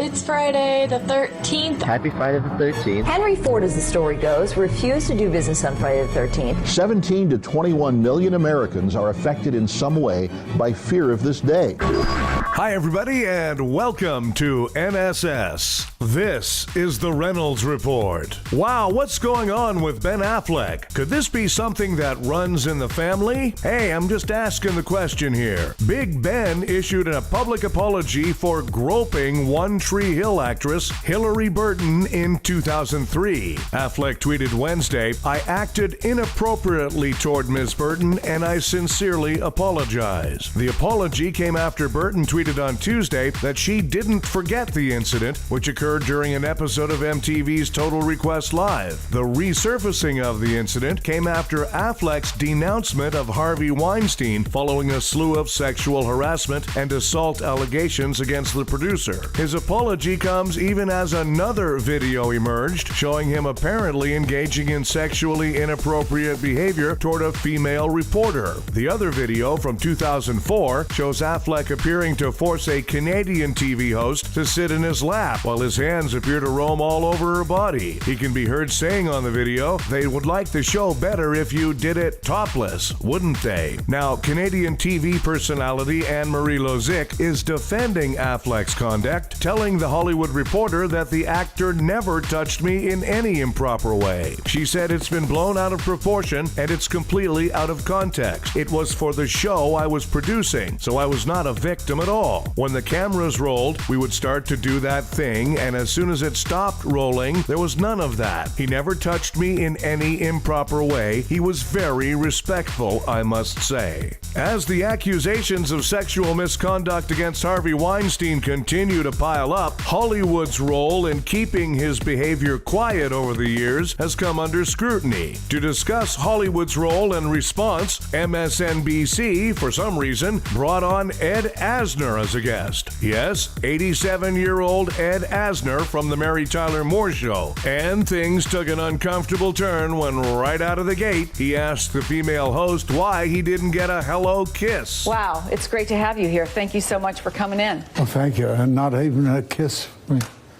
It's Friday the 13th. Happy Friday the 13th. Henry Ford, as the story goes, refused to do business on Friday the 13th. 17 to 21 million Americans are affected in some way by fear of this day. Hi, everybody, and welcome to NSS. This is the Reynolds Report. Wow, what's going on with Ben Affleck? Could this be something that runs in the family? Hey, I'm just asking the question here. Big Ben issued a public apology for groping One Tree Hill actress Hillary Burton in 2003. Affleck tweeted Wednesday, "I acted inappropriately toward Ms. Burton, and I sincerely apologize." The apology came after Burton tweeted on Tuesday that she didn't forget the incident, which occurred during an episode of MTV's Total Request Live. The resurfacing of the incident came after Affleck's denouncement of Harvey Weinstein following a slew of sexual harassment and assault allegations against the producer. His apology comes even as another video emerged showing him apparently engaging in sexually inappropriate behavior toward a female reporter. The other video from 2004 shows Affleck appearing to force a Canadian TV host to sit in his lap while his hands appear to roam all over her body. He can be heard saying on the video, "They would like the show better if you did it topless, wouldn't they?" Now, Canadian TV personality Anne-Marie Lozic is defending Affleck's conduct, telling The Hollywood Reporter that the actor never touched me in any improper way. She said it's been blown out of proportion and it's completely out of context. It was for the show I was producing, so I was not a victim at all. When the cameras rolled, we would start to do that thing, and as soon as it stopped rolling, there was none of that. He never touched me in any improper way. He was very respectful, I must say. As the accusations of sexual misconduct against Harvey Weinstein continue to pile up, Hollywood's role in keeping his behavior quiet over the years has come under scrutiny. To discuss Hollywood's role and response, MSNBC, for some reason, brought on Ed Asner as a guest. Yes, 87-year-old Ed Asner from The Mary Tyler Moore Show. And things took an uncomfortable turn when right out of the gate, he asked the female host why he didn't get a hello kiss. Wow, it's great to have you here. Thank you so much for coming in. Well, thank you. And not even a kiss.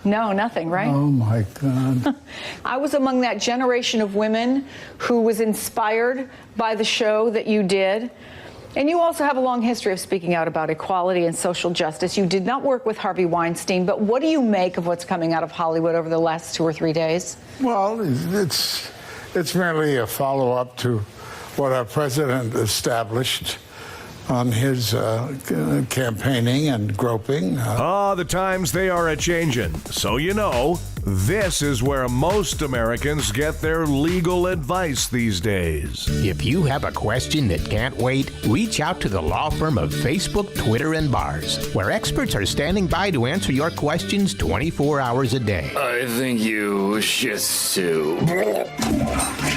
No, nothing, right? Oh, my God. I was among that generation of women who was inspired by the show that you did. And you also have a long history of speaking out about equality and social justice. You did not work with Harvey Weinstein, but what do you make of what's coming out of Hollywood over the last 2 or 3 days? Well, it's merely a follow-up to what our president established on his campaigning and groping. The times they are a-changin'. So you know, this is where most Americans get their legal advice these days. If you have a question that can't wait, reach out to the law firm of Facebook, Twitter, and Bars, where experts are standing by to answer your questions 24 hours a day. I think you should sue.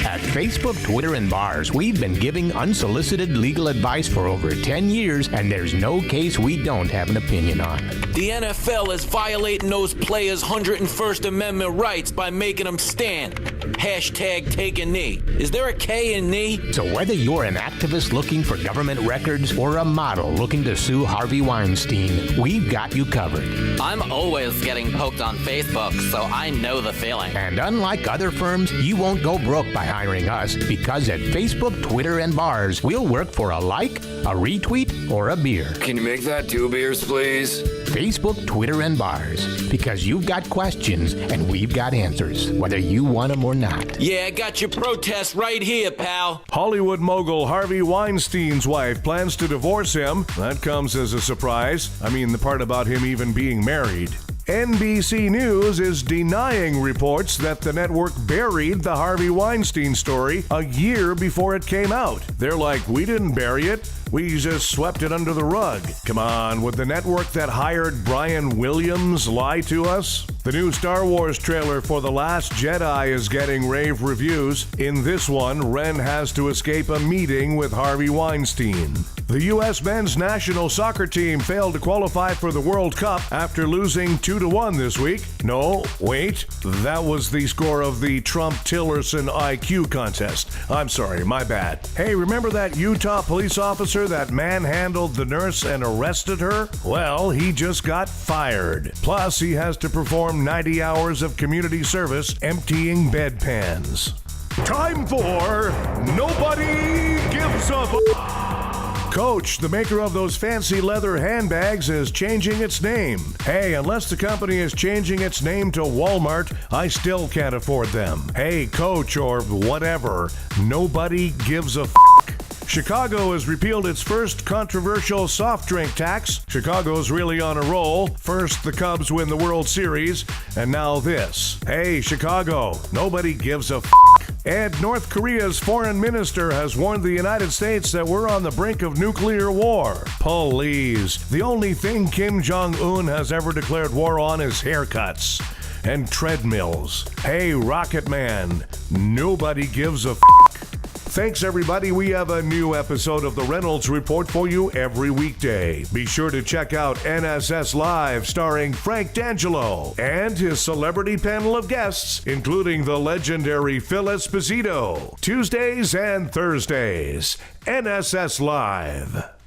At Facebook, Twitter, and Bars, we've been giving unsolicited legal advice for over 10 years, and there's no case we don't have an opinion on. The NFL is violating those players' 101st Amendment rights by making them stand. Hashtag take a knee. Is there a K in knee? So whether you're an activist looking for government records or a model looking to sue Harvey Weinstein, we've got you covered. I'm always getting poked on Facebook, so I know the feeling. And unlike other firms, you won't go broke by hiring us, because at Facebook, Twitter, and Bars, we'll work for a like, a retweet, or a beer. Can you make that 2 beers, please? Facebook, Twitter, and Bars, because you've got questions and we've got answers, whether you want them or not. Yeah, I got your protest right here, pal. Hollywood mogul Harvey Weinstein's wife plans to divorce him. That comes as a surprise. I mean, the part about him even being married. NBC News is denying reports that the network buried the Harvey Weinstein story a year before it came out. They're like, we didn't bury it. We just swept it under the rug. Come on, would the network that hired Brian Williams lie to us? The new Star Wars trailer for The Last Jedi is getting rave reviews. In this one, Ren has to escape a meeting with Harvey Weinstein. The U.S. men's national soccer team failed to qualify for the World Cup after losing 2-1 this week. No, wait, that was the score of the Trump-Tillerson IQ contest. I'm sorry, my bad. Hey, remember that Utah police officer boxer that manhandled the nurse and arrested her? Well, he just got fired. Plus, he has to perform 90 hours of community service emptying bedpans. Time for Nobody Gives a Coach, the maker of those fancy leather handbags, is changing its name. Hey, unless the company is changing its name to Walmart, I still can't afford them. Hey, Coach, or whatever, nobody gives a Chicago has repealed its first controversial soft drink tax. Chicago's really on a roll. First, the Cubs win the World Series, and now this. Hey, Chicago, nobody gives a And North Korea's foreign minister has warned the United States that we're on the brink of nuclear war. Please. The only thing Kim Jong-un has ever declared war on is haircuts and treadmills. Hey, Rocket Man, nobody gives a Thanks, everybody. We have a new episode of the Reynolds Report for you every weekday. Be sure to check out NSS Live, starring Frank D'Angelo and his celebrity panel of guests, including the legendary Phil Esposito. Tuesdays and Thursdays. NSS Live.